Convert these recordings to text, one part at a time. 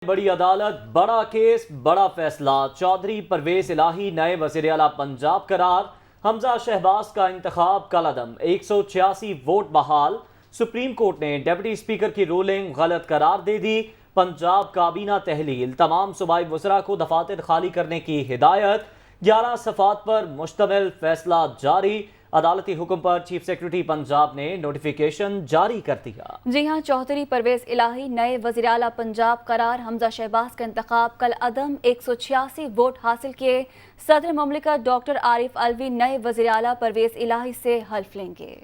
بڑی عدالت، بڑا کیس، بڑا فیصلہ۔ چودھری پرویز الہی نئے وزیر اعلیٰ پنجاب قرار۔ حمزہ شہباز کا انتخاب کالعدم، 186 ووٹ بحال۔ سپریم کورٹ نے ڈپٹی اسپیکر کی رولنگ غلط قرار دے دی۔ پنجاب کابینہ تحلیل، تمام صوبائی وزراء کو دفاتر خالی کرنے کی ہدایت۔ 11 صفحات پر مشتمل فیصلہ جاری۔ عدالتی حکم پر چیف سیکرٹری پنجاب نے نوٹیفیکیشن جاری کر دیا۔ جی ہاں، چودھری پرویز الہی نئے وزیر اعلیٰ پنجاب قرار۔ حمزہ شہباز کا انتخاب کالعدم، 186 ووٹ حاصل کیے۔ صدر مملکت ڈاکٹر عارف الوی نئے وزیر اعلیٰ پرویز الہی سے حلف لیں گے۔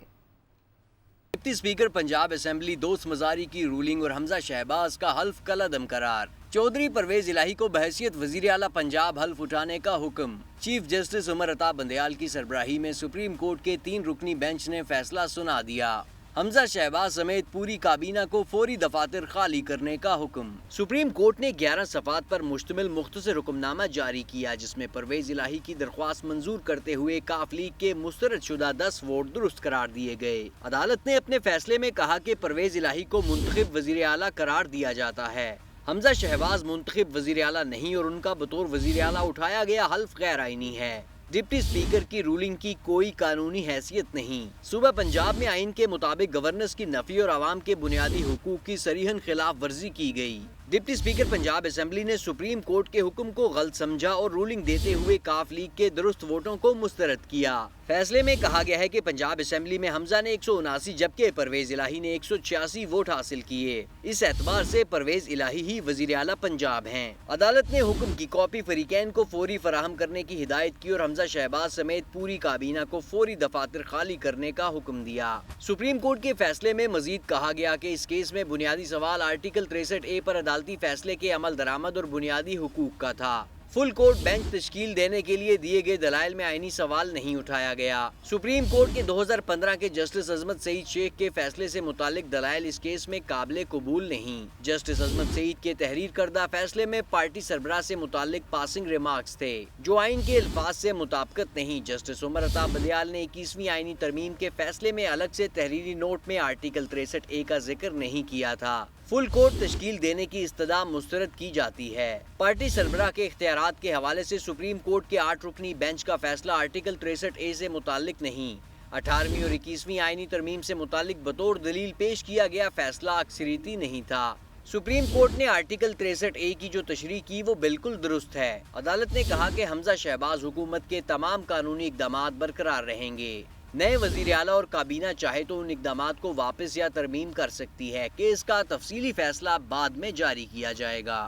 ڈپٹی اسپیکر پنجاب اسمبلی دوست مزاری کی رولنگ اور حمزہ شہباز کا حلف کالعدم قرار۔ چودھری پرویز الہی کو بحیثیت وزیر اعلیٰ پنجاب حلف اٹھانے کا حکم۔ چیف جسٹس عمر عطا بندیال کی سربراہی میں سپریم کورٹ کے 3 رکنی بینچ نے فیصلہ سنا دیا۔ حمزہ شہباز سمیت پوری کابینہ کو فوری دفاتر خالی کرنے کا حکم۔ سپریم کورٹ نے 11 صفحات پر مشتمل مختصر حکم نامہ جاری کیا، جس میں پرویز الہی کی درخواست منظور کرتے ہوئے ق لیگ کے مسترد شدہ 10 ووٹ درست قرار دیے گئے۔ عدالت نے اپنے فیصلے میں کہا کہ پرویز الہی کو منتخب وزیر اعلیٰ قرار دیا جاتا ہے۔ حمزہ شہباز منتخب وزیر اعلیٰ نہیں اور ان کا بطور وزیر اعلیٰ اٹھایا گیا حلف غیر آئینی ہے۔ ڈپٹی اسپیکر کی رولنگ کی کوئی قانونی حیثیت نہیں۔ صوبہ پنجاب میں آئین کے مطابق گورننس کی نفی اور عوام کے بنیادی حقوق کی صریحاً خلاف ورزی کی گئی۔ ڈپٹی اسپیکر پنجاب اسمبلی نے سپریم کورٹ کے حکم کو غلط سمجھا اور رولنگ دیتے ہوئے ق لیگ کے درست ووٹوں کو مسترد کیا۔ فیصلے میں کہا گیا ہے کہ پنجاب اسمبلی میں حمزہ نے 179 جبکہ پرویز الہی نے 186 ووٹ حاصل کیے۔ اس اعتبار سے پرویز الہی ہی وزیر اعلیٰ پنجاب ہیں۔ عدالت نے حکم کی کاپی فریقین کو فوری فراہم کرنے کی ہدایت کی اور حمزہ شہباز سمیت پوری کابینہ کو فوری دفاتر خالی کرنے کا حکم دیا۔ سپریم کورٹ کے فیصلے میں مزید کہا گیا کہ اس کیس میں بنیادی سوال آرٹیکل 63A پر عدالتی فیصلے کے عمل درآمد اور بنیادی حقوق کا تھا۔ فل کورٹ بینچ تشکیل دینے کے لیے دیے گئے دلائل میں آئینی سوال نہیں اٹھایا گیا۔ سپریم کورٹ کے 2015 کے جسٹس عظمت سعید شیخ کے فیصلے سے متعلق دلائل اس کیس میں قابل قبول نہیں۔ جسٹس عظمت سعید کے تحریر کردہ فیصلے میں پارٹی سربراہ سے متعلق پاسنگ ریمارکس تھے جو آئین کے الفاظ سے مطابقت نہیں۔ جسٹس عمر عطا بندیال نے 21ویں آئینی ترمیم کے فیصلے میں الگ سے تحریری نوٹ میں آرٹیکل 63A کا ذکر نہیں کیا تھا۔ فل کورٹ تشکیل دینے کی استدعا مسترد کی جاتی ہے۔ پارٹی سربراہ کے اختیارات کے حوالے سے سپریم کورٹ کے 8 رکنی بینچ کا فیصلہ آرٹیکل 63A سے متعلق نہیں۔ 18ویں اور 21ویں آئینی ترمیم سے متعلق بطور دلیل پیش کیا گیا فیصلہ اکثریتی نہیں تھا۔ سپریم کورٹ نے آرٹیکل 63A کی جو تشریح کی وہ بالکل درست ہے۔ عدالت نے کہا کہ حمزہ شہباز حکومت کے تمام قانونی اقدامات برقرار رہیں گے۔ نئے وزیر اعلیٰ اور کابینہ چاہے تو ان اقدامات کو واپس یا ترمیم کر سکتی ہے کہ اس کا تفصیلی فیصلہ بعد میں جاری کیا جائے گا۔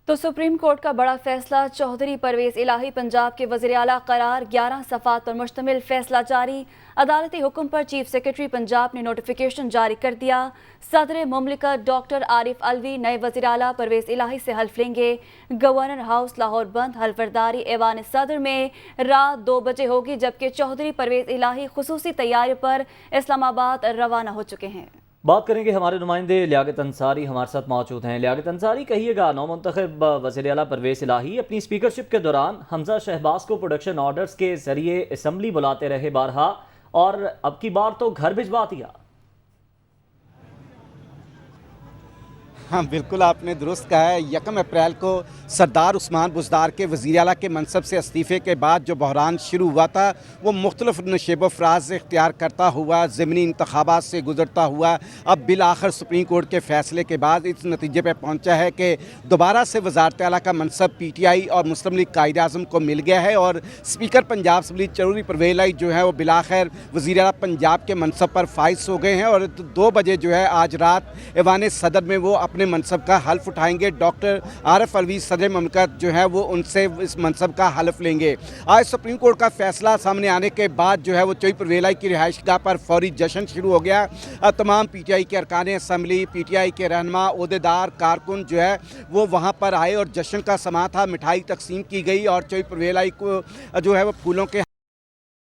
تو سپریم کورٹ کا بڑا فیصلہ، چودھری پرویز الہی پنجاب کے وزیر اعلیٰ قرار۔ 11 صفحات پر مشتمل فیصلہ جاری۔ عدالتی حکم پر چیف سیکرٹری پنجاب نے نوٹیفیکیشن جاری کر دیا۔ صدر مملکت ڈاکٹر عارف الوی نئے وزیر اعلیٰ پرویز الہی سے حلف لیں گے۔ گورنر ہاؤس لاہور بند، حلف برداری ایوان صدر میں رات 2 بجے ہوگی، جبکہ چودھری پرویز الہی خصوصی طیارے پر اسلام آباد روانہ ہو چکے ہیں۔ بات کریں گے ہمارے نمائندے لیاقت انصاری ہمارے ساتھ موجود ہیں۔ لیاقت انصاری، کہیے گا نو منتخب وزیر اعلیٰ پرویز الہی اپنی اسپیکرشپ کے دوران حمزہ شہباز کو پروڈکشن آرڈرز کے ذریعے اسمبلی بلاتے رہے بارہا، اور اب کی بار تو گھر بھجوا دیا۔ ہاں بالکل، آپ نے درست کہا ہے۔ 1 اپریل کو سردار عثمان بزدار کے وزیر اعلیٰ کے منصب سے استعفے کے بعد جو بحران شروع ہوا تھا وہ مختلف نشیب و فراز اختیار کرتا ہوا، ضمنی انتخابات سے گزرتا ہوا، اب بالآخر سپریم کورٹ کے فیصلے کے بعد اس نتیجے پہ پہنچا ہے کہ دوبارہ سے وزارت اعلیٰ کا منصب پی ٹی آئی اور مسلم لیگ قائد اعظم کو مل گیا ہے، اور اسپیکر پنجاب اسمبلی چودھری پرویز الہی جو ہے وہ بالآخر وزیر اعلیٰ پنجاب کے منصب پر فائز ہو گئے ہیں، اور 2 بجے جو ہے آج رات ایوان صدر میں وہ اپنے منصب کا حلف اٹھائیں گے۔ ڈاکٹر عارف الوی صدر مملکت جو ہے وہ ان سے اس منصب کا حلف لیں گے۔ آج سپریم کورٹ کا فیصلہ سامنے آنے کے بعد جو ہے وہ چودھری پرویز الہی کی رہائش گاہ پر فوری جشن شروع ہو گیا۔ تمام پی ٹی آئی کے ارکان اسمبلی، پی ٹی آئی کے رہنما، عہدیدار، کارکن جو ہے وہ وہاں پر آئے اور جشن کا سماں تھا، مٹھائی تقسیم کی گئی اور چودھری پرویز الہی کو جو ہے وہ پھولوں کے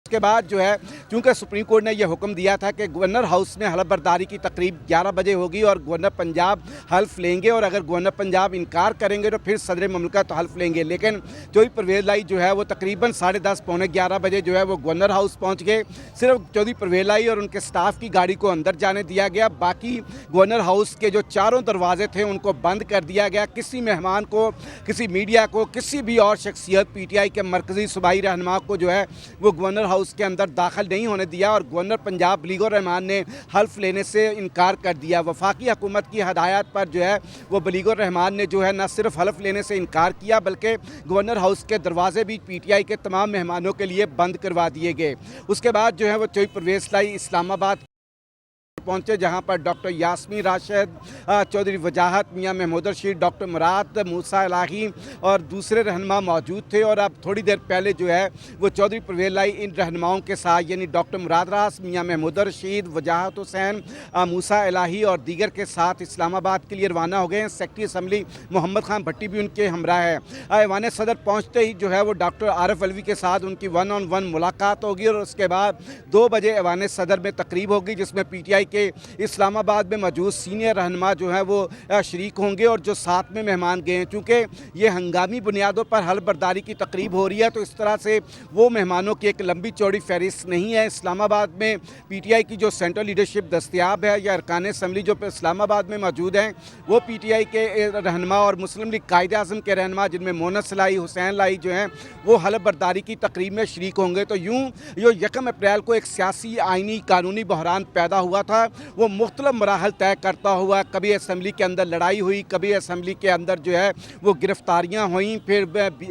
اس کے بعد جو ہے چونکہ سپریم کورٹ نے یہ حکم دیا تھا کہ گورنر ہاؤس میں حلف برداری کی تقریب 11 بجے ہوگی اور گورنر پنجاب حلف لیں گے، اور اگر گورنر پنجاب انکار کریں گے تو پھر صدر مملکت حلف لیں گے، لیکن چودھری پرویز لائی جو ہے وہ تقریباً 10:30 پونے 11 بجے جو ہے وہ گورنر ہاؤس پہنچ گئے۔ صرف چودھری پرویز لائی اور ان کے سٹاف کی گاڑی کو اندر جانے دیا گیا، باقی گورنر ہاؤس کے جو چاروں دروازے تھے ان کو بند کر دیا گیا۔ کسی مہمان کو، کسی میڈیا کو، کسی بھی اور شخصیت پی ٹی آئی کے مرکزی صوبائی رہنما کو جو ہے وہ گورنر ہاؤس کے اندر داخل نہیں ہونے دیا، اور گورنر پنجاب بلیغ الرحمان نے حلف لینے سے انکار کر دیا۔ وفاقی حکومت کی ہدایات پر جو ہے وہ بلیغ الرحمان نے جو ہے نہ صرف حلف لینے سے انکار کیا بلکہ گورنر ہاؤس کے دروازے بھی پی ٹی آئی کے تمام مہمانوں کے لیے بند کروا دیے گئے۔ اس کے بعد جو ہے وہ چودھری پرویز لائی اسلام آباد پہنچے، جہاں پر ڈاکٹر یاسمین راشد، چودھری وجاہت، میاں محمود رشید، ڈاکٹر مراد، موسیٰ الہی اور دوسرے رہنما موجود تھے، اور اب تھوڑی دیر پہلے جو ہے وہ چودھری پرویز لائی ان رہنماؤں کے ساتھ یعنی ڈاکٹر مراد راس، میاں محمود رشید، وجاہت حسین، موسیٰ الہی اور دیگر کے ساتھ اسلام آباد کے لیے روانہ ہو گئے ہیں۔ سیکرٹری اسمبلی محمد خان بھٹی بھی ان کے ہمراہ ہے۔ ایوان صدر پہنچتے ہی جو ہے وہ ڈاکٹر عارف علوی کے ساتھ ان کی 1 on 1 ملاقات ہوگی، اور اس کے بعد 2 بجے ایوان صدر میں تقریب ہوگی جس میں پی ٹی آئی کے اسلام آباد میں موجود سینئر رہنما جو ہیں وہ شریک ہوں گے، اور جو ساتھ میں مہمان گئے ہیں چونکہ یہ ہنگامی بنیادوں پر حلف برداری کی تقریب ہو رہی ہے تو اس طرح سے وہ مہمانوں کی ایک لمبی چوڑی فہرست نہیں ہے۔ اسلام آباد میں پی ٹی آئی کی جو سینٹرل لیڈرشپ دستیاب ہے یا ارکان اسمبلی جو اسلام آباد میں موجود ہیں وہ پی ٹی آئی کے رہنما اور مسلم لیگ قائد اعظم کے رہنما جن میں مونس لائی، حسین لائی جو ہیں وہ حلف برداری کی تقریب میں شریک ہوں گے۔ تو یوں جو 1 اپریل کو ایک سیاسی آئینی قانونی بحران پیدا ہوا تھا وہ مختلف مراحل طے کرتا ہوا، کبھی اسمبلی کے اندر لڑائی ہوئی، کبھی اسمبلی کے اندر جو ہے وہ گرفتاریاں ہوئیں، پھر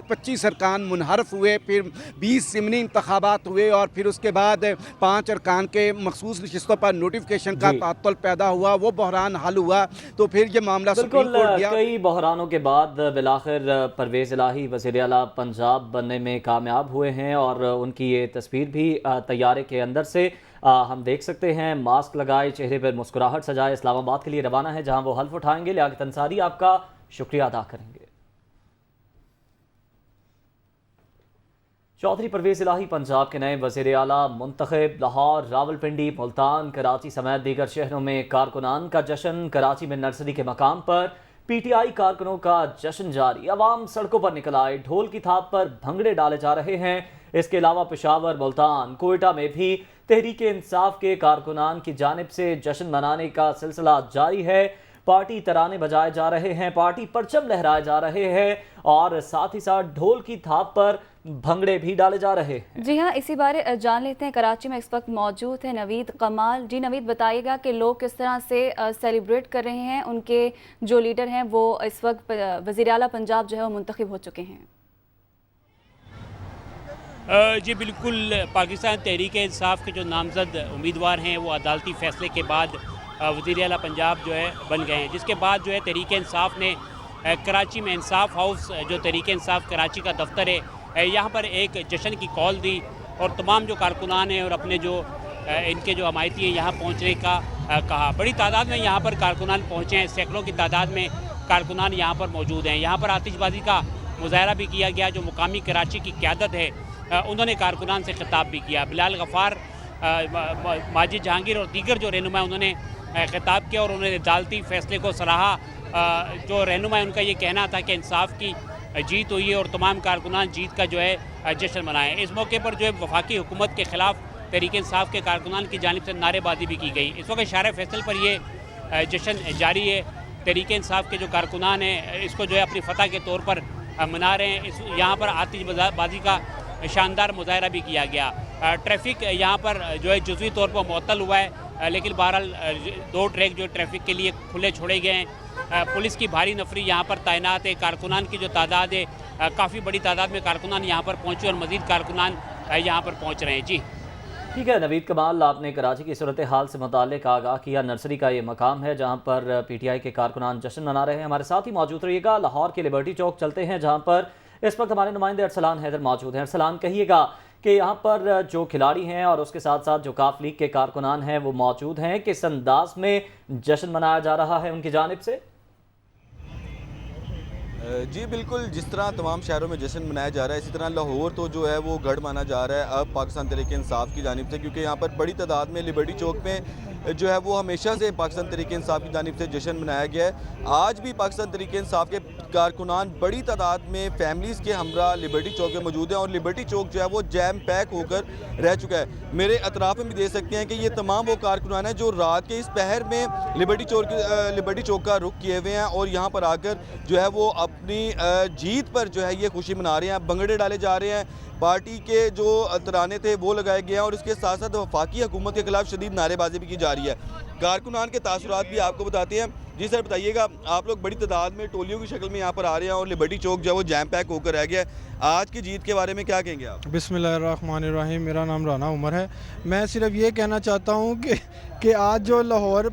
25 ارکان منحرف ہوئے، پھر 20 ضمنی انتخابات ہوئے، اور پھر اس کے بعد 5 ارکان کے مخصوص نشستوں پر نوٹیفکیشن کا تعطل پیدا ہوا، وہ بحران حل ہوا تو پھر یہ معاملہ سپریم کورٹ گیا۔ کئی بحرانوں کے بعد بالآخر پرویز الہی وزیر اعلیٰ پنجاب بننے میں کامیاب ہوئے ہیں، اور ان کی یہ تصویر بھی طیارے کے اندر سے ہم دیکھ سکتے ہیں، ماسک لگائے، چہرے پر مسکراہٹ سجائے اسلام آباد کے لیے روانہ ہے جہاں وہ حلف اٹھائیں گے۔ لیاقت انصاری آپ کا شکریہ ادا کریں گے۔ چودھری پرویز الہی پنجاب کے نئے وزیر اعلیٰ منتخب۔ لاہور، راولپنڈی، ملتان، کراچی سمیت دیگر شہروں میں کارکنان کا جشن۔ کراچی میں نرسری کے مقام پر پی ٹی آئی کارکنوں کا جشن جاری، عوام سڑکوں پر نکل آئے، ڈھول کی تھاپ پر بھنگڑے ڈالے جا رہے ہیں۔ اس کے علاوہ پشاور، ملتان، کوئٹہ میں بھی تحریک انصاف کے کارکنان کی جانب سے جشن منانے کا سلسلہ جاری ہے۔ پارٹی ترانے بجائے جا رہے ہیں، پارٹی پرچم لہرائے جا رہے ہیں، اور ساتھ ہی ساتھ ڈھول کی تھاپ پر بھنگڑے بھی ڈالے جا رہے ہیں۔ جی ہاں، اسی بارے جان لیتے ہیں، کراچی میں اس وقت موجود ہے نوید کمال۔ جی نوید، بتائیے گا کہ لوگ کس طرح سے سیلیبریٹ کر رہے ہیں، ان کے جو لیڈر ہیں وہ اس وقت وزیر اعلیٰ پنجاب جو ہے وہ منتخب ہو چکے ہیں۔ جی بالکل، پاکستان تحریک انصاف کے جو نامزد امیدوار ہیں وہ عدالتی فیصلے کے بعد وزیر اعلیٰ پنجاب جو ہے بن گئے ہیں، جس کے بعد جو ہے تحریک انصاف نے کراچی میں انصاف ہاؤس جو تحریک انصاف کراچی کا دفتر ہے یہاں پر ایک جشن کی کال دی، اور تمام جو کارکنان ہیں اور اپنے جو ان کے جو حمایتی ہیں یہاں پہنچنے کا کہا۔ بڑی تعداد میں یہاں پر کارکنان پہنچے ہیں، سینکڑوں کی تعداد میں کارکنان یہاں پر موجود ہیں۔ یہاں پر آتش بازی کا مظاہرہ بھی کیا گیا، جو مقامی کراچی کی قیادت ہے انہوں نے کارکنان سے خطاب بھی کیا۔ بلال غفار، ماجد جہانگیر اور دیگر جو رہنما انہوں نے خطاب کیا، اور انہوں نے عدالتی فیصلے کو سراہا۔ جو رہنما ان کا یہ کہنا تھا کہ انصاف کی جیت ہوئی ہے اور تمام کارکنان جیت کا جو ہے جشن منائیں۔ اس موقع پر جو ہے وفاقی حکومت کے خلاف تحریک انصاف کے کارکنان کی جانب سے نعرے بازی بھی کی گئی۔ اس وقت شارع فیصل پر یہ جشن جاری ہے۔ تحریک انصاف کے جو کارکنان ہیں اس کو جو ہے اپنی فتح کے طور پر منا رہے ہیں۔ یہاں پر آتش بازی کا شاندار مظاہرہ بھی کیا گیا۔ ٹریفک یہاں پر جو ہے جزوی طور پر معطل ہوا ہے، لیکن بہرحال 2 ٹریک جو ٹریفک کے لیے کھلے چھوڑے گئے ہیں۔ پولیس کی بھاری نفری یہاں پر تعینات ہے۔ کارکنان کی جو تعداد ہے کافی بڑی تعداد میں کارکنان یہاں پر پہنچے، اور مزید کارکنان یہاں پر پہنچ رہے ہیں۔ جی ٹھیک ہے نوید کمال، آپ نے کراچی کی صورتحال سے متعلق آگاہ کیا۔ نرسری کا یہ مقام ہے جہاں پر پی ٹی آئی کے کارکنان جشن منا رہے ہیں۔ ہمارے ساتھ ہی موجود رہیے گا۔ لاہور کے لبرٹی چوک چلتے ہیں جہاں پر اس وقت ہمارے نمائندے ارسلان حیدر موجود ہیں۔ ارسلان، کہیے گا کہ یہاں پر جو کھلاڑی ہیں اور اس کے ساتھ ساتھ جو کاف لیگ کے کارکنان ہیں وہ موجود ہیں، کس انداز میں جشن منایا جا رہا ہے ان کی جانب سے؟ جی بالکل، جس طرح تمام شہروں میں جشن منایا جا رہا ہے، اسی طرح لاہور تو جو ہے وہ گڑھ مانا جا رہا ہے اب پاکستان تحریک انصاف کی جانب سے، کیونکہ یہاں پر بڑی تعداد میں لبرٹی چوک میں جو ہے وہ ہمیشہ سے پاکستان تحریک انصاف کی جانب سے جشن منایا گیا ہے۔ آج بھی پاکستان تحریک انصاف کے کارکنان بڑی تعداد میں فیملیز کے ہمراہ لبرٹی چوک میں موجود ہیں، اور لبرٹی چوک جو ہے وہ جیم پیک ہو کر رہ چکا ہے۔ میرے اطراف میں بھی دیکھ سکتے ہیں کہ یہ تمام وہ کارکنان ہیں جو رات کے اس پہر میں لبرٹی چوک کا رخ کیے ہوئے ہیں، اور یہاں پر آ کر جو ہے وہ اپنی جیت پر جو ہے یہ خوشی منا رہے ہیں۔ بنگڑے ڈالے جا رہے ہیں، پارٹی کے جو ترانے تھے وہ لگائے گئے ہیں، اور اس کے ساتھ ساتھ وفاقی حکومت کے خلاف شدید نعرے بازی بھی کی جا رہی ہے۔ کارکنان کے تاثرات بھی آپ کو بتاتے ہیں۔ جی سر بتائیے گا، آپ لوگ بڑی تعداد میں ٹولیوں کی شکل میں یہاں پر آ رہے ہیں اور لبرٹی چوک جو ہے وہ جیم پیک ہو کر رہ گیا ہے، آج کی جیت کے بارے میں کیا کہیں گے آپ؟ بسم اللہ الرحمن الرحیم، میرا نام رانا عمر ہے۔ میں صرف یہ کہنا چاہتا ہوں کہ آج جو لاہور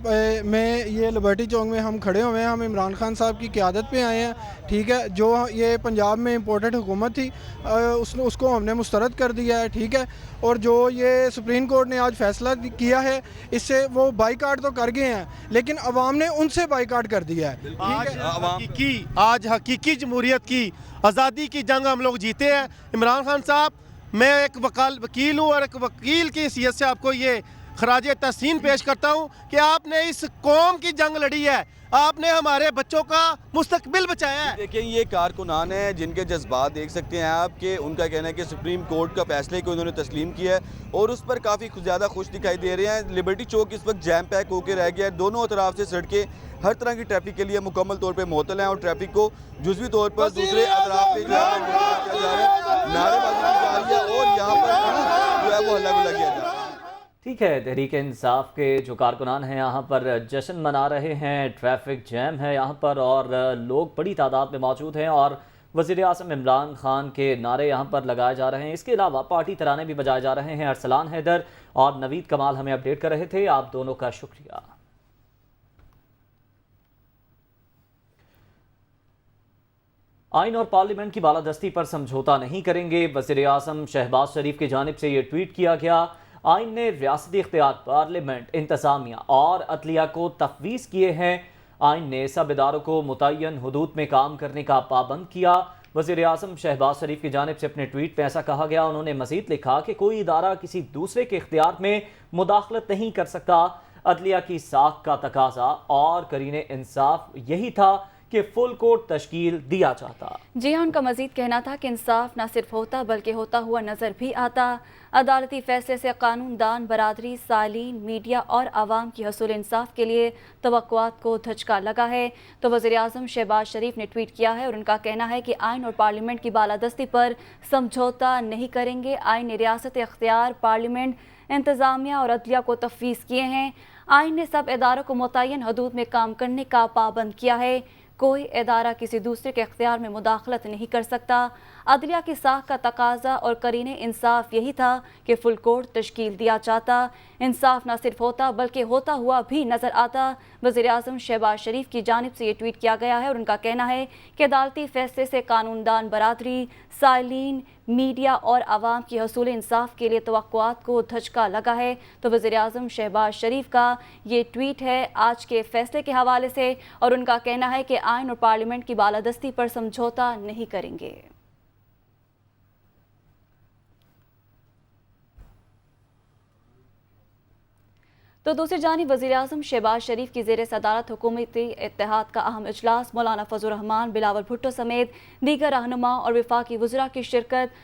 میں یہ لبرٹی چوک میں ہم کھڑے ہوئے ہیں، ہم عمران خان صاحب کی قیادت پہ آئے ہیں، ٹھیک ہے۔ جو یہ پنجاب میں امپورٹڈ حکومت تھی اس کو ہم نے مسترد کر دیا ہے، ٹھیک ہے۔ اور جو یہ سپریم کورٹ نے آج فیصلہ کیا ہے، اس سے وہ بائیکاٹ تو کر گئے ہیں لیکن عوام نے ان سے بائیکاٹ کر دیا ہے۔ آج حقیقی جمہوریت کی آزادی کی جنگ ہم لوگ جیتے ہیں۔ عمران خان صاحب، میں ایک وکیل ہوں اور ایک وکیل کی حیثیت سے آپ کو یہ خراج تحسین پیش کرتا ہوں کہ آپ نے اس قوم کی جنگ لڑی ہے، آپ نے ہمارے بچوں کا مستقبل بچایا ہے۔ دیکھیں یہ کارکنان ہیں جن کے جذبات دیکھ سکتے ہیں آپ، کہ ان کا کہنا ہے کہ سپریم کورٹ کا فیصلے کو انہوں نے تسلیم کیا ہے اور اس پر کافی زیادہ خوش دکھائی دے رہے ہیں۔ لبرٹی چوک اس وقت جیم پیک ہو کے رہ گیا ہے، دونوں اطراف سے سڑکیں ہر طرح کی ٹریفک کے لیے مکمل طور پہ معطل ہیں، اور ٹریفک کو جزوی طور پر دوسرے اطراف پہ جو ہے کیا جا رہا ہے، نعرے بازی کی جا رہی ہے، اور یہاں پر جو ہے وہ ہلا گلا کیا جا رہا ہے۔ ٹھیک ہے، تحریک انصاف کے جو کارکنان ہیں یہاں پر جشن منا رہے ہیں، ٹریفک جیم ہے یہاں پر اور لوگ بڑی تعداد میں موجود ہیں، اور وزیر اعظم عمران خان کے نعرے یہاں پر لگائے جا رہے ہیں۔ اس کے علاوہ پارٹی ترانے بھی بجائے جا رہے ہیں۔ ارسلان حیدر اور نوید کمال ہمیں اپڈیٹ کر رہے تھے، آپ دونوں کا شکریہ۔ آئین اور پارلیمنٹ کی بالادستی پر سمجھوتا نہیں کریں گے، وزیر اعظم شہباز شریف کی جانب سے یہ ٹویٹ کیا گیا۔ آئین نے ریاستی اختیار پارلیمنٹ، انتظامیہ اور عدلیہ کو تفویض کیے ہیں۔ آئین نے سب اداروں کو متعین حدود میں کام کرنے کا پابند کیا۔ وزیر اعظم شہباز شریف کی جانب سے اپنے ٹویٹ پہ ایسا کہا گیا۔ انہوں نے مزید لکھا کہ کوئی ادارہ کسی دوسرے کے اختیار میں مداخلت نہیں کر سکتا۔ عدلیہ کی ساکھ کا تقاضا اور کرین انصاف یہی تھا کہ فل کورٹ تشکیل دیا جاتا۔ جی ہاں، ان کا مزید کہنا تھا کہ انصاف نہ صرف ہوتا بلکہ ہوتا ہوا نظر بھی آتا۔ عدالتی فیصلے سے قانون دان برادری، سائلین، میڈیا اور عوام کی حصول انصاف کے لیے توقعات کو دھچکا لگا ہے۔ تو وزیر اعظم شہباز شریف نے ٹویٹ کیا ہے اور ان کا کہنا ہے کہ آئین اور پارلیمنٹ کی بالادستی پر سمجھوتا نہیں کریں گے۔ آئین نے ریاست اختیار پارلیمنٹ، انتظامیہ اور عدلیہ کو تفویض کیے ہیں۔ آئین نے سب اداروں کو متعین حدود میں کام کرنے کا پابند کیا ہے۔ کوئی ادارہ کسی دوسرے کے اختیار میں مداخلت نہیں کر سکتا۔ عدلیہ کی ساکھ کا تقاضا اور کرین انصاف یہی تھا کہ فل کورٹ تشکیل دیا جاتا۔ انصاف نہ صرف ہوتا بلکہ ہوتا ہوا بھی نظر آتا۔ وزیر اعظم شہباز شریف کی جانب سے یہ ٹویٹ کیا گیا ہے اور ان کا کہنا ہے کہ عدالتی فیصلے سے قانون دان برادری، سائلین، میڈیا اور عوام کی حصول انصاف کے لیے توقعات کو دھچکا لگا ہے۔ تو وزیر اعظم شہباز شریف کا یہ ٹویٹ ہے آج کے فیصلے کے حوالے سے، اور ان کا کہنا ہے کہ آئین اور پارلیمنٹ کی بالادستی پر سمجھوتا نہیں کریں گے۔ تو دوسری جانب وزیر اعظم شہباز شریف کی زیر صدارت حکومتی اتحاد کا اہم اجلاس، مولانا فضل الرحمان، بلاول بھٹو سمیت دیگر رہنما اور وفاقی وزراء کی شرکت۔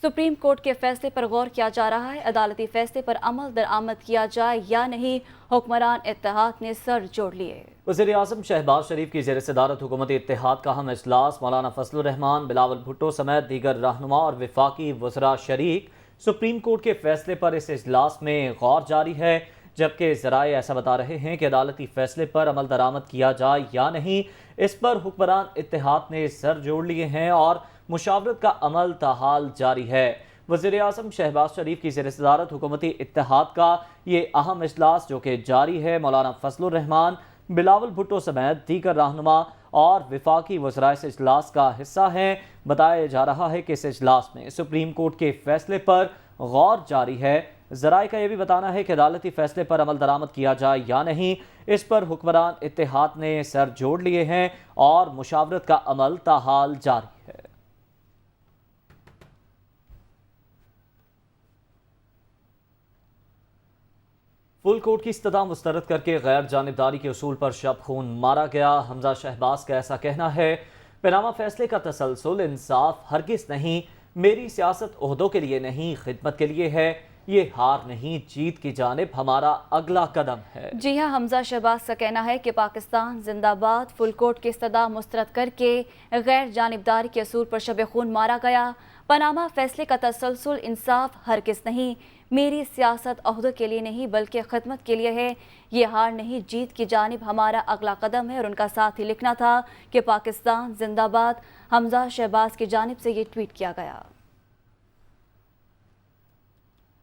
سپریم کورٹ کے فیصلے پر غور کیا جا رہا ہے، عدالتی فیصلے پر عمل درآمد کیا جائے یا نہیں، حکمران اتحاد نے سر جوڑ لیے۔ وزیر اعظم شہباز شریف کی زیر صدارت حکومتی اتحاد کا اہم اجلاس، مولانا فضل الرحمان، بلاول بھٹو سمیت دیگر رہنما اور وفاقی وزراء شریک۔ سپریم کورٹ کے فیصلے پر اس اجلاس میں غور جاری ہے، جبکہ ذرائع ایسا بتا رہے ہیں کہ عدالتی فیصلے پر عمل درآمد کیا جائے یا نہیں، اس پر حکمران اتحاد نے سر جوڑ لیے ہیں اور مشاورت کا عمل تاحال جاری ہے۔ وزیر اعظم شہباز شریف کی زیر صدارت حکومتی اتحاد کا یہ اہم اجلاس جو کہ جاری ہے، مولانا فضل الرحمان، بلاول بھٹو سمیت دیگر رہنما اور وفاقی وزراء اس اجلاس کا حصہ ہیں۔ بتایا جا رہا ہے کہ اس اجلاس میں سپریم کورٹ کے فیصلے پر غور جاری ہے، ذرائع کا یہ بھی بتانا ہے کہ عدالتی فیصلے پر عمل درآمد کیا جائے یا نہیں، اس پر حکمران اتحاد نے سر جوڑ لیے ہیں اور مشاورت کا عمل تاحال جاری ہے۔ فل کورٹ کی استدعا مسترد کر کے غیر جانبداری کے اصول پر شب خون مارا گیا۔ حمزہ شہباز کا ایسا کہنا ہے، پاناما فیصلے کا تسلسل انصاف ہرگز نہیں، میری سیاست عہدوں کے لیے نہیں، خدمت کے لیے ہے، یہ ہار نہیں، جیت کی جانب ہمارا اگلا قدم ہے۔ جی ہاں، حمزہ شہباز کا کہنا ہے کہ پاکستان زندہ باد، فل کورٹ کی استدعا مسترد کر کے غیر جانبداری کے اصول پر شب خون مارا گیا۔ پاناما فیصلے کا تسلسل انصاف ہرگز نہیں، میری سیاست عہدوں کے لیے نہیں بلکہ خدمت کے لیے ہے، یہ ہار نہیں، جیت کی جانب ہمارا اگلا قدم ہے۔ اور ان کا ساتھ ہی لکھنا تھا کہ پاکستان زندہ باد۔ حمزہ شہباز کی جانب سے یہ ٹویٹ کیا گیا۔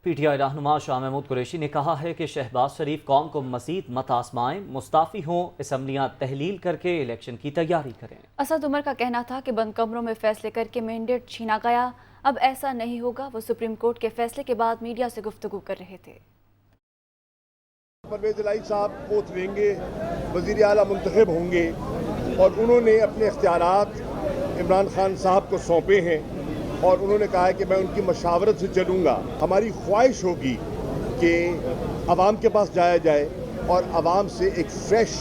پی ٹی آئی رہنما شاہ محمود قریشی نے کہا ہے کہ شہباز شریف قوم کو مزید مت آزمائیں، مستعفی ہوں، اسمبلیاں تحلیل کر کے الیکشن کی تیاری کریں۔ اسد عمر کا کہنا تھا کہ بند کمروں میں فیصلے کر کے مینڈیٹ چھینا گیا، اب ایسا نہیں ہوگا۔ وہ سپریم کورٹ کے فیصلے کے بعد میڈیا سے گفتگو کر رہے تھے۔ پرویز الہی صاحب اوتھ لیں گے، وزیر اعلیٰ منتخب ہوں گے اور انہوں نے اپنے اختیارات عمران خان صاحب کو سونپے ہیں اور انہوں نے کہا ہے کہ میں ان کی مشاورت سے چلوں گا۔ ہماری خواہش ہوگی کہ عوام کے پاس جایا جائے اور عوام سے ایک فریش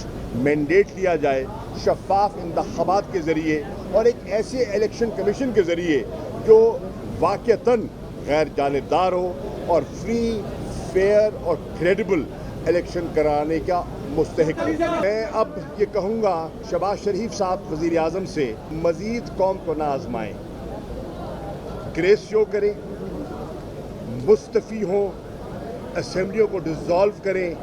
مینڈیٹ لیا جائے، شفاف انتخابات کے ذریعے اور ایک ایسے الیکشن کمیشن کے ذریعے جو واقعتاً غیر جانبدار ہو اور فری، فیئر اور کریڈیبل الیکشن کرانے کا مستحق ہوں۔ میں اب یہ کہوں گا شہباز شریف صاحب وزیر اعظم سے مزید قوم کو نہ آزمائیں، گریس شو کریں، مستعفی ہوں، اسمبلیوں کو ڈیزالو کریں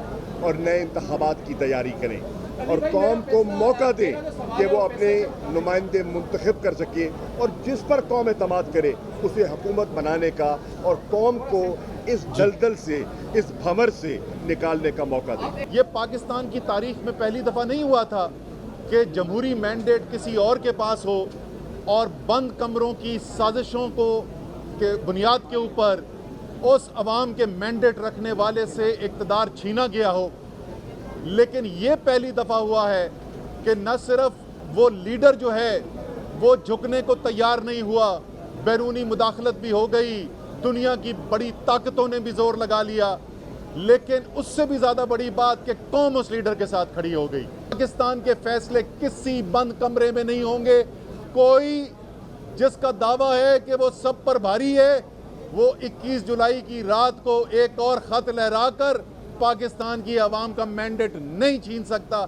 اور نئے انتخابات کی تیاری کریں اور قوم کو موقع دیں کہ وہ اپنے نمائندے منتخب کر سکے اور جس پر قوم اعتماد کرے اسے حکومت بنانے کا اور قوم کو اس دلدل سے، اس بھمر سے نکالنے کا موقع دیں۔ یہ پاکستان کی تاریخ میں پہلی دفعہ نہیں ہوا تھا کہ جمہوری مینڈیٹ کسی اور کے پاس ہو اور بند کمروں کی سازشوں کو کے بنیاد کے اوپر اس عوام کے مینڈیٹ رکھنے والے سے اقتدار چھینا گیا ہو۔ لیکن یہ پہلی دفعہ ہوا ہے کہ نہ صرف وہ لیڈر جو ہے وہ جھکنے کو تیار نہیں ہوا، بیرونی مداخلت بھی ہو گئی، دنیا کی بڑی طاقتوں نے بھی زور لگا لیا، لیکن اس سے بھی زیادہ بڑی بات کہ قوم اس لیڈر کے ساتھ کھڑی ہو گئی۔ پاکستان کے فیصلے کسی بند کمرے میں نہیں ہوں گے۔ کوئی جس کا دعویٰ ہے کہ وہ سب پر بھاری ہے، وہ 21 جولائی کی رات کو ایک اور خط لہرا کر پاکستان کی عوام کا مینڈیٹ نہیں چھین سکتا۔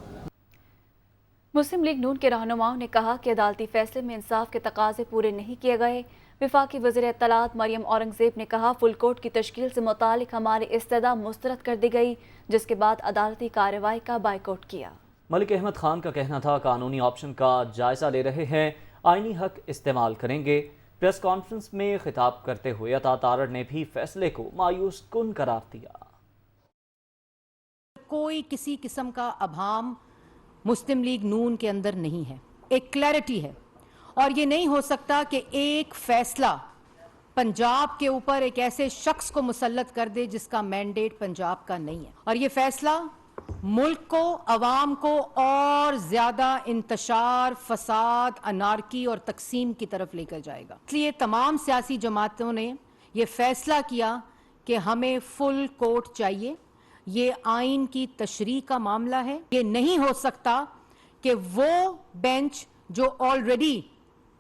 مسلم لیگ نون کے رہنماؤں نے کہا کہ عدالتی فیصلے میں انصاف کے تقاضے پورے نہیں کیے گئے۔ وفاقی وزیر اطلاعات مریم اورنگزیب نے کہا فل کورٹ کی تشکیل سے متعلق ہماری استدعا مسترد کر دی گئی، جس کے بعد عدالتی کارروائی کا بائیکاٹ کیا۔ ملک احمد خان کا کہنا تھا قانونی آپشن کا جائزہ لے رہے ہیں، آئینی حق استعمال کریں گے۔ پریس کانفرنس میں خطاب کرتے ہوئے عطا تارڑ نے بھی فیصلے کو مایوس کن قرار دیا۔ کوئی کسی قسم کا ابہام مسلم لیگ نون کے اندر نہیں ہے، ایک کلیئرٹی ہے، اور یہ نہیں ہو سکتا کہ ایک فیصلہ پنجاب کے اوپر ایک ایسے شخص کو مسلط کر دے جس کا مینڈیٹ پنجاب کا نہیں ہے، اور یہ فیصلہ ملک کو، عوام کو اور زیادہ انتشار، فساد، انارکی اور تقسیم کی طرف لے کر جائے گا۔ اس لیے تمام سیاسی جماعتوں نے یہ فیصلہ کیا کہ ہمیں فل کورٹ چاہیے۔ یہ آئین کی تشریح کا معاملہ ہے۔ یہ نہیں ہو سکتا کہ وہ بینچ جو آلریڈی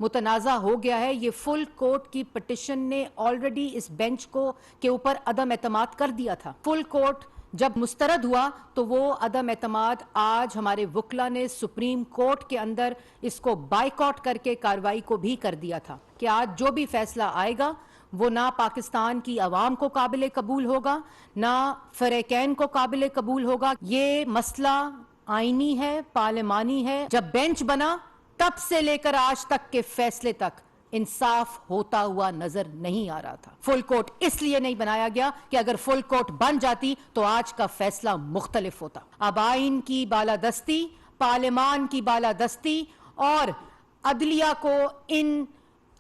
متنازع ہو گیا ہے، یہ فل کورٹ کی پٹیشن نے آلریڈی اس بینچ کو کے اوپر عدم اعتماد کر دیا تھا۔ فل کورٹ جب مسترد ہوا تو وہ عدم اعتماد آج ہمارے وکلا نے سپریم کورٹ کے اندر اس کو بائیکاٹ کر کے کارروائی کو بھی کر دیا تھا کہ آج جو بھی فیصلہ آئے گا وہ نہ پاکستان کی عوام کو قابل قبول ہوگا، نہ فریقین کو قابل قبول ہوگا۔ یہ مسئلہ آئینی ہے، پارلیمانی ہے۔ جب بینچ بنا تب سے لے کر آج تک کے فیصلے تک انصاف ہوتا ہوا نظر نہیں آ رہا تھا۔ فل کورٹ اس لیے نہیں بنایا گیا کہ اگر فل کورٹ بن جاتی تو آج کا فیصلہ مختلف ہوتا۔ اب آئین کی بالادستی، پارلیمان کی بالادستی اور عدلیہ کو ان